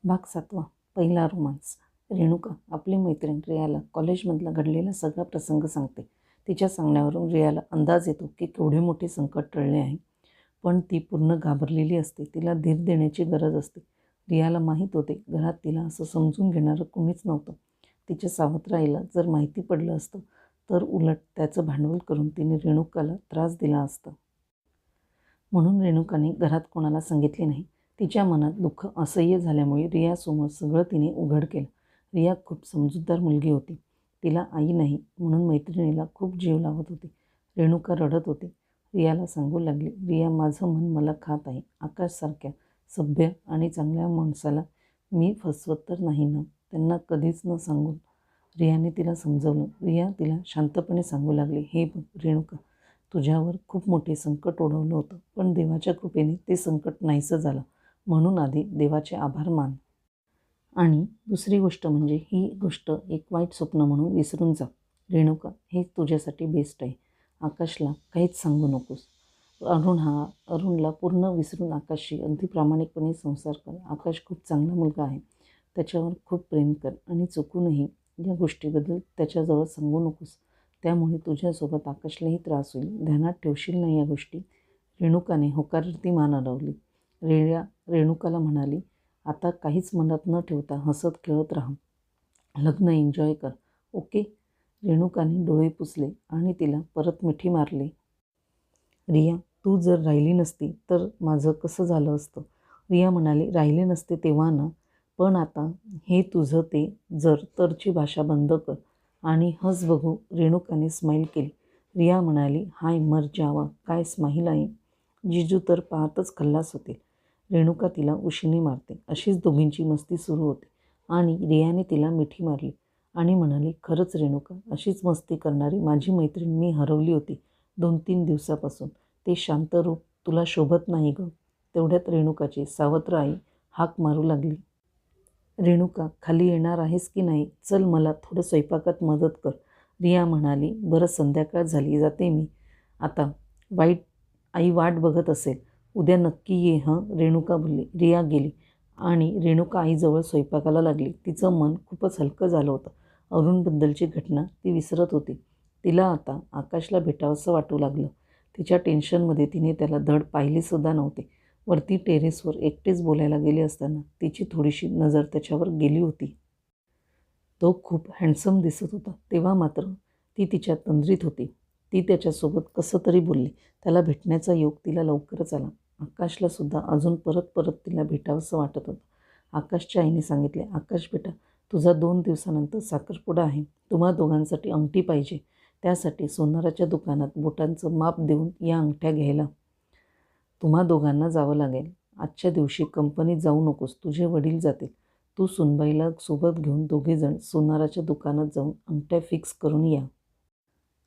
भाग 7. पहिला रोमांस. रेणुका आपली मैत्रीण रियाला कॉलेजमधला घडलेला सगळा प्रसंग सांगते. तिच्या सांगण्यावरून रियाला अंदाज येतो की केवढे मोठे संकट टळले आहे. पण ती पूर्ण घाबरलेली असते. तिला धीर देण्याची गरज असते. रियाला माहीत होते घरात तिला असं समजून घेणारं कुणीच नव्हतं. तिच्या सावत्र आईला जर माहिती पडलं असतं तर उलट त्याचं भांडवल करून तिने रेणुकाला त्रास दिला असता. म्हणून रेणुकाने घरात कोणाला सांगितले नाही. तिच्या मनात दुःख असह्य झाल्यामुळे रियासमोर सगळं तिने उघड केलं. रिया खूप समजूतदार मुलगी होती. तिला आई नाही म्हणून मैत्रिणीला खूप जीव लावत होती. रेणुका रडत होती. रियाला सांगू लागली, रिया, माझं मन मला खात आहे. आकाशसारख्या सभ्य आणि चांगल्या माणसाला मी फसवत तर नाही ना. त्यांना कधीच न सांगून रियाने तिला समजवलं. रिया तिला शांतपणे सांगू लागली, हे बघ रेणुका, तुझ्यावर खूप मोठे संकट ओढवलं होतं, पण देवाच्या कृपेने ते संकट नाहीसं झालं. म्हणून आधी देवाचे आभार मान. आणि दुसरी गोष्ट म्हणजे ही गोष्ट एक वाईट स्वप्न म्हणून विसरून जा. रेणुका, हे तुझ्यासाठी बेस्ट आहे. आकाशला काहीच सांगू नकोस. अरुणला पूर्ण विसरून आकाशशी अगदी प्रामाणिकपणे संसार कर. आकाश खूप चांगला मुलगा आहे. त्याच्यावर खूप प्रेम कर आणि चुकूनही या गोष्टीबद्दल त्याच्याजवळ सांगू नकोस. त्यामुळे तुझ्यासोबत आकाशलाही त्रास होईल. ध्यानात ठेवशील ना या गोष्टी. रेणुकाने होकारार्थी मान हलवली. रेणुकाला म्हणाली, आता काहीच मनात न ठेवता हसत खेळत राहा. लग्न एन्जॉय कर, ओके. रेणुकाने डोळे पुसले आणि तिला परत मिठी मारली. रिया, तू जर राहिली नसती तर माझं कसं झालं असतं? रिया म्हणाली, राहिले नसते तेव्हा ना, पण आता हे तुझं ते जर तरची भाषा बंद कर आणि हस बघू. रेणुकाने स्माईल केली. रिया म्हणाली, हाय मर जावा, काय स्माईल आहे. जिजू तर पाहतच खल्लास होते. रेणुका तिला उशिनी मारते. अशीच दोघींची मस्ती सुरू होते आणि रियाने तिला मिठी मारली आणि म्हणाली, खरंच रेणुका, अशीच मस्ती करणारी माझी मैत्रीण मी हरवली होती 2-3 दिवसापासून. ते शांत रूप तुला शोभत नाही गं. तेवढ्यात रेणुकाची सावत्र आई हाक मारू लागली. रेणुका, खाली येणार आहेस की नाही? चल, मला थोडं स्वयंपाकात मदत कर. रिया म्हणाली, बरं संध्याकाळ झाली, जाते मी आता. आई वाट बघत असेल. उद्या नक्की ये हं, रेणुका बोलली. रिया गेली आणि रेणुका आईजवळ स्वयंपाकाला लागली. तिचं मन खूपच हलकं झालं होतं. अरुणबद्दलची घटना ती विसरत होती. तिला आता आकाशला भेटावंसं वाटू लागलं. तिच्या टेन्शनमध्ये तिने त्याला धड पाहिलेसुद्धा नव्हते. वरती टेरेसवर एकटेच बोलायला गेले असताना तिची थोडीशी नजर त्याच्यावर गेली होती. तो खूप हँडसम दिसत होता. तेव्हा मात्र ती तिच्या तंद्रीत होती. ती त्याच्यासोबत कसं तरी बोलली. त्याला भेटण्याचा योग तिला लवकरच आला. आकाशलासुद्धा अजून परत परत तिला भेटावंसं वाटत होतं. आकाशच्या आईने सांगितले, आकाश बेटा, तुझा 2 दिवसानंतर साखरपुडा आहे. तुम्हा दोघांसाठी अंगठी पाहिजे. त्यासाठी सोनाराच्या दुकानात बोटांचं माप देऊन या अंगठ्या घ्यायला तुम्हा दोघांना जावं लागेल. आजच्या दिवशी कंपनीत जाऊ नकोस. तुझे वडील जातील. तू सुनबाईला सोबत घेऊन दोघेजण सोनाराच्या दुकानात जाऊन अंगठ्या फिक्स करून या.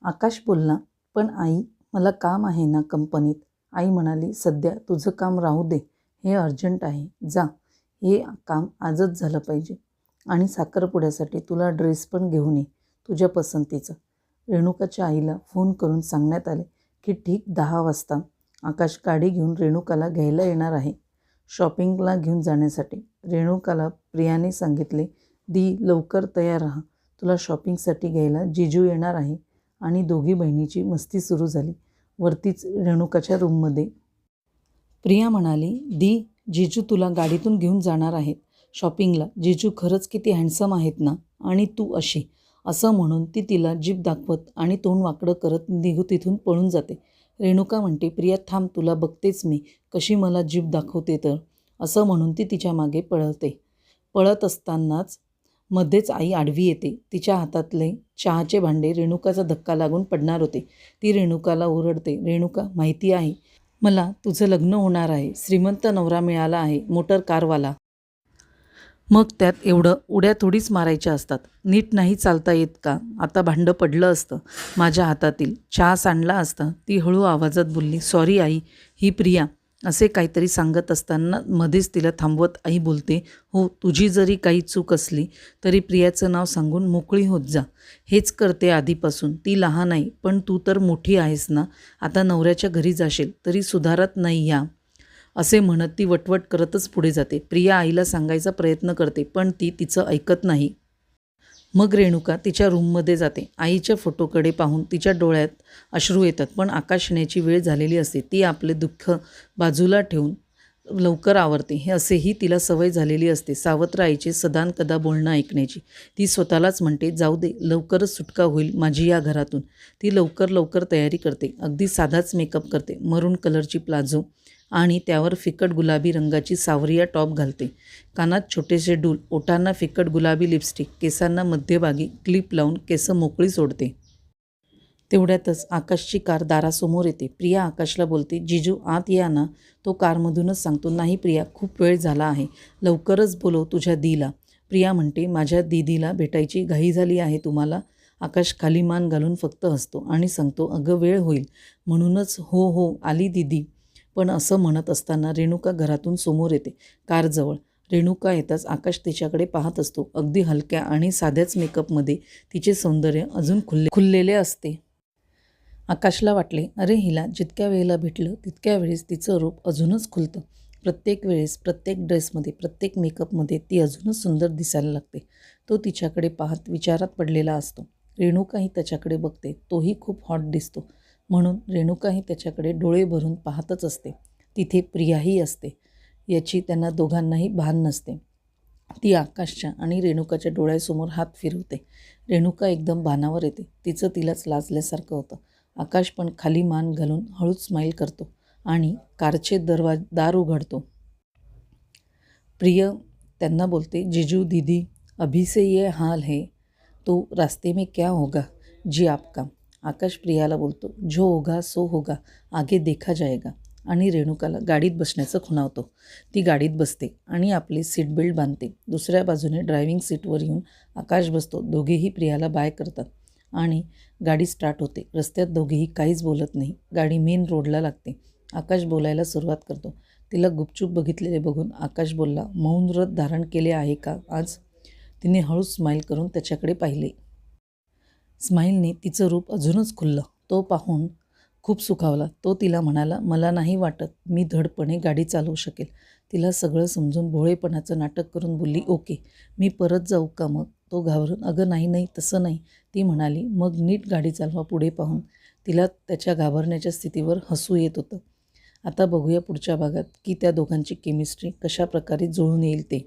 आकाश बोलला, पण आई, मला काम आहे ना कंपनीत. आई म्हणाली, सध्या तुझं काम राहू दे. हे अर्जंट आहे. जा, हे काम आजच झालं पाहिजे. आणि साखरपुड्यासाठी तुला ड्रेस पण घेऊन ये, तुझ्या पसंतीचा. रेणुकाच्या आईला फोन करून सांगण्यात आले की ठीक 10 वाजता आकाश गाडी घेऊन रेणुकाला घ्यायला येणार आहे शॉपिंगला घेऊन जाण्यासाठी. रेणुकाला प्रियाने सांगितले, दी, लवकर तयार राहा. तुला शॉपिंगसाठी घ्यायला जिजू येणार आहे. आणि दोघी बहिणीची मस्ती सुरू झाली. वरतीच रेणुकाच्या रूममध्ये प्रिया म्हणाली, दी, जिजू तुला गाडीतून घेऊन जाणार आहेत शॉपिंगला. जिजू खरंच किती हँडसम आहेत ना. आणि तू अशी. असं म्हणून ती तिला जीभ दाखवत आणि तोंड वाकडं करत तिथून पळून जाते. रेणुका म्हणते, प्रिया थांब, तुला बघतेच मी कशी मला जीभ दाखवते तर. असं म्हणून ती तिच्या मागे पळते. पळत असतानाच मध्येच आई आडवी येते. तिच्या हातातले चहाचे भांडे रेणुकाचा धक्का लागून पडणार होते. ती रेणुकाला ओरडते, रेणुका, माहिती आहे मला तुझं लग्न होणार आहे. श्रीमंत नवरा मिळाला आहे, मोटर कारवाला. मग त्यात एवढं उड्या थोडीच मारायच्या असतात. नीट नाही चालता येत का? आता भांडं पडलं असतं माझ्या हातातील. चहा सांडला असता. ती हळू आवाजात बोलली, सॉरी आई, ही प्रिया. असे काहीतरी सांगत असताना मध्येच तिला थांबवत आई बोलते, हो, तुझी जरी काही चूक असली तरी प्रियाचं नाव सांगून मोकळी होत जा. हेच करते आधीपासून. ती लहान आहे, पण तू तर मोठी आहेस ना. आता नवऱ्याच्या घरी जाशील तरी सुधारत नाही या. असे म्हणत ती वटवट करतच पुढे जाते. प्रिया आईला सांगायचा प्रयत्न करते, पण ती तिचं ऐकत नाही. मग रेणुका तिच्या रूममध्ये जाते. आईच्या फोटोकडे पाहून तिच्या डोळ्यात अश्रू येतात, पण आकाश येण्याची वेळ झालेली असते. ती आपले दुःख बाजूला ठेवून लवकर आवरते. हे असेही तिला सवय झालेली असते सावत्र आईचे सदानकदा बोलणं ऐकण्याची. ती स्वतःलाच म्हणते, जाऊ दे, लवकरच सुटका होईल माझी या घरातून. ती लवकर लवकर तयारी करते. अगदी साधाच मेकअप करते. मरून कलरची प्लाझो आणि त्यावर फिकट गुलाबी रंगाची सावरिया टॉप घालते. कानात छोटेसे डूल, ओठांना फिकट गुलाबी लिपस्टिक, केसांना मध्यभागी क्लिप लावून केस मोकळी सोडते. तेवढ्यातच आकाशची कार दारासमोर येते. प्रिया आकाशला बोलते, जिजू आत या ना. तो कारमधूनच सांगतो, नाही प्रिया, खूप वेळ झाला आहे, लवकरच बोलव तुझ्या दीला. प्रिया म्हणते, माझ्या दीदीला भेटायची घाई झाली आहे तुम्हाला? आकाश खाली मान घालून फक्त हसतो आणि सांगतो, अगं वेळ होईल म्हणूनच. हो हो, आली दीदी. पण असं म्हणत असताना रेणुका घरातून समोर येते. कारजवळ रेणुका येताच आकाश तिच्याकडे पाहत असतो. अगदी हलक्या आणि साध्याच मेकअपमध्ये तिचे सौंदर्य अजून खुललेले असते. आकाशला वाटले, अरे हिला जितक्या वेळेला भेटलं तितक्या वेळेस तिचं रूप अजूनच खुलतं. प्रत्येक वेळेस, प्रत्येक ड्रेसमध्ये, प्रत्येक मेकअपमध्ये ती अजूनच सुंदर दिसायला लागते. तो तिच्याकडे पाहत विचारात पडलेला असतो. रेणुकाही त्याच्याकडे बघते. तोही खूप हॉट दिसतो, म्हणून रेणुकाही त्याच्याकडे डोळे भरून पाहतच असते. तिथे प्रियाही असते याची त्यांना दोघांनाही भान नसते. ती आकाशच्या आणि रेणुकाच्या डोळ्यासमोर हात फिरवते. रेणुका एकदम भानावर येते. तिचं तिलाच लाजल्यासारखं होतं. आकाश पण खाली मान घालून हळूच स्माईल करतो आणि कारचे दार उघडतो. प्रिय त्यांना बोलते, जीजू दीदी, अभी से ये हाल है तो रास्ते में क्या होगा जी आपका. आकाश प्रियाला बोलतो, जो होगा सो होगा, आगे देखा जाएगा. आणि रेणुकाला गाडीत बसण्याचं खुणावतो. ती गाडीत बसते आणि आपली सीट बेल्ट बांधते. दुसऱ्या बाजूने ड्रायव्हिंग सीटवर येऊन आकाश बसतो. दोघेही प्रियाला बाय करतात आणि गाडी स्टार्ट होते. रस्त्यात दोघेही काहीच बोलत नाही. गाडी मेन रोडला लागते. आकाश बोलायला सुरुवात करतो. तिला गुपचूप बघितलेले बघून आकाश बोलला, मौन व्रत धारण केले आहे का आज? तिने हळूच स्माईल करून त्याच्याकडे पाहिले. स्माईलने तिचं रूप अजूनच खुललं. तो पाहून खूप सुखावला. तो तिला म्हणाला, मला नाही वाटत मी धडपणे गाडी चालवू शकेल. तिला सगळं समजून भोळेपणाचं नाटक करून बोलली, ओके, मी परत जाऊ का मग? तो घाबरून, अगं नाही नाही, तसं नाही, ती म्हणाली. मग नीट गाडी चालवा. पुढे पाहून तिला त्याच्या घाबरण्याच्या स्थितीवर हसू येत होतं. आता बघूया पुढच्या भागात की त्या दोघांची केमिस्ट्री कशा प्रकारे जुळून येईल ते.